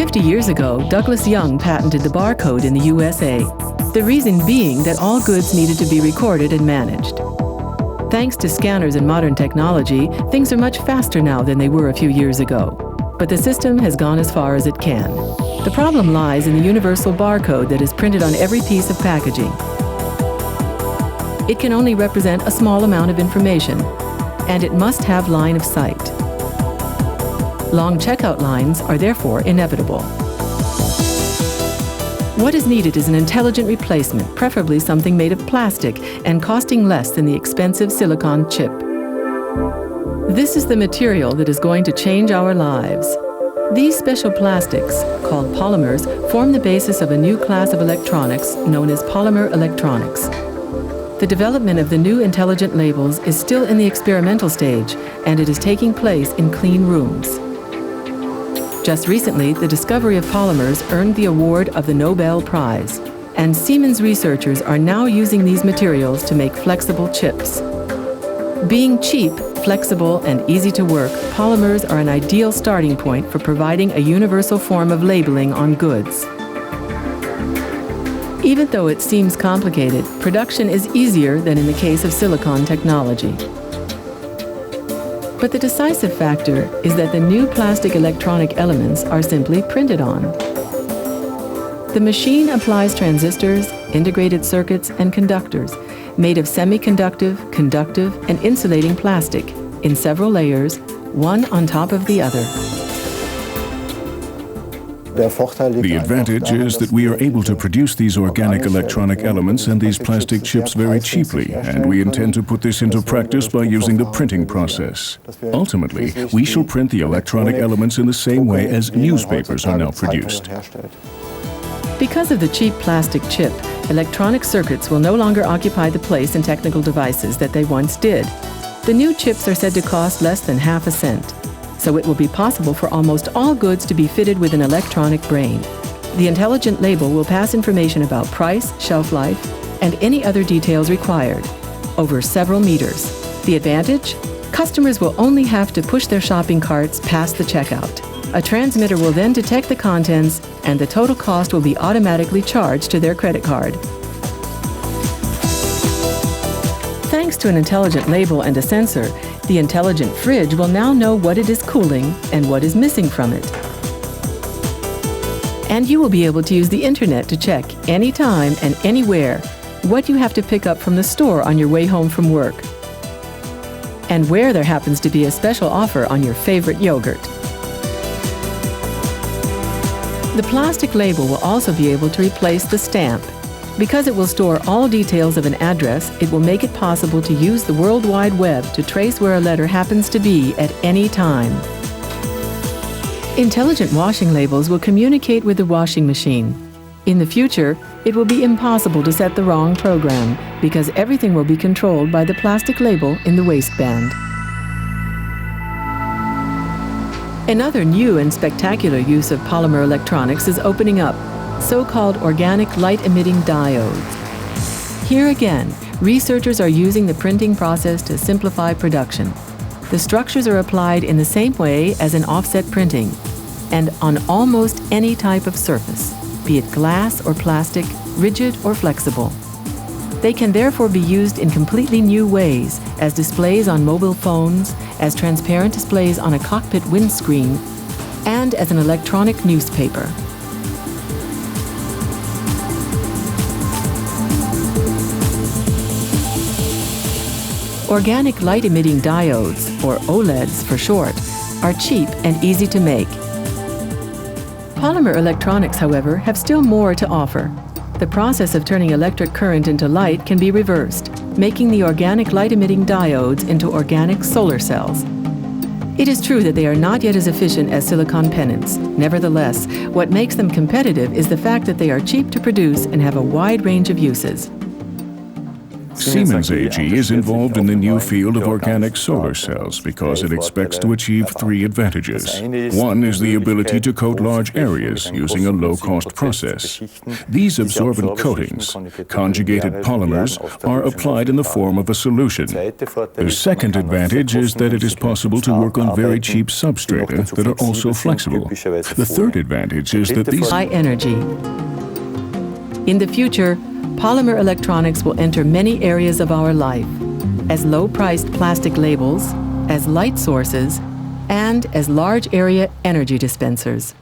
50 years ago, Douglas Young patented the barcode in the USA. The reason being that all goods needed to be recorded and managed. Thanks to scanners and modern technology, things are much faster now than they were a few years ago. But the system has gone as far as it can. The problem lies in the universal barcode that is printed on every piece of packaging. It can only represent a small amount of information, and it must have line of sight. Long checkout lines are therefore inevitable. What is needed is an intelligent replacement, preferably something made of plastic and costing less than the expensive silicon chip. This is the material that is going to change our lives. These special plastics, called polymers, form the basis of a new class of electronics known as polymer electronics. The development of the new intelligent labels is still in the experimental stage, and it is taking place in clean rooms. Just recently, the discovery of polymers earned the award of the Nobel Prize, and Siemens researchers are now using these materials to make flexible chips. Being cheap, flexible, and easy to work, polymers are an ideal starting point for providing a universal form of labeling on goods. Even though it seems complicated, production is easier than in the case of silicon technology. But the decisive factor is that the new plastic electronic elements are simply printed on. The machine applies transistors, integrated circuits, and conductors made of semiconductive, conductive, and insulating plastic in several layers, one on top of the other. The advantage is that we are able to produce these organic electronic elements and these plastic chips very cheaply, and we intend to put this into practice by using the printing process. Ultimately, we shall print the electronic elements in the same way as newspapers are now produced. Because of the cheap plastic chip, electronic circuits will no longer occupy the place in technical devices that they once did. The new chips are said to cost less than half a cent. So it will be possible for almost all goods to be fitted with an electronic brain. The intelligent label will pass information about price, shelf life, and any other details required over several meters. The advantage? Customers will only have to push their shopping carts past the checkout. A transmitter will then detect the contents, and the total cost will be automatically charged to their credit card. Thanks to an intelligent label and a sensor, the intelligent fridge will now know what it is cooling and what is missing from it. And you will be able to use the internet to check anytime and anywhere what you have to pick up from the store on your way home from work, and where there happens to be a special offer on your favorite yogurt. The plastic label will also be able to replace the stamp. Because it will store all details of an address, it will make it possible to use the World Wide Web to trace where a letter happens to be at any time. Intelligent washing labels will communicate with the washing machine. In the future, it will be impossible to set the wrong program because everything will be controlled by the plastic label in the waistband. Another new and spectacular use of polymer electronics is opening up. So-called organic light-emitting diodes. Here again, researchers are using the printing process to simplify production. The structures are applied in the same way as in offset printing, and on almost any type of surface, be it glass or plastic, rigid or flexible. They can therefore be used in completely new ways, as displays on mobile phones, as transparent displays on a cockpit windscreen, and as an electronic newspaper. Organic light-emitting diodes, or OLEDs for short, are cheap and easy to make. Polymer electronics, however, have still more to offer. The process of turning electric current into light can be reversed, making the organic light-emitting diodes into organic solar cells. It is true that they are not yet as efficient as silicon pennants. Nevertheless, what makes them competitive is the fact that they are cheap to produce and have a wide range of uses. Siemens AG is involved in the new field of organic solar cells because it expects to achieve three advantages. One is the ability to coat large areas using a low-cost process. These absorbent coatings, conjugated polymers, are applied in the form of a solution. The second advantage is that it is possible to work on very cheap substrata that are also flexible. The third advantage is that these high energy. In the future, polymer electronics will enter many areas of our life, as low-priced plastic labels, as light sources, and as large-area energy dispensers.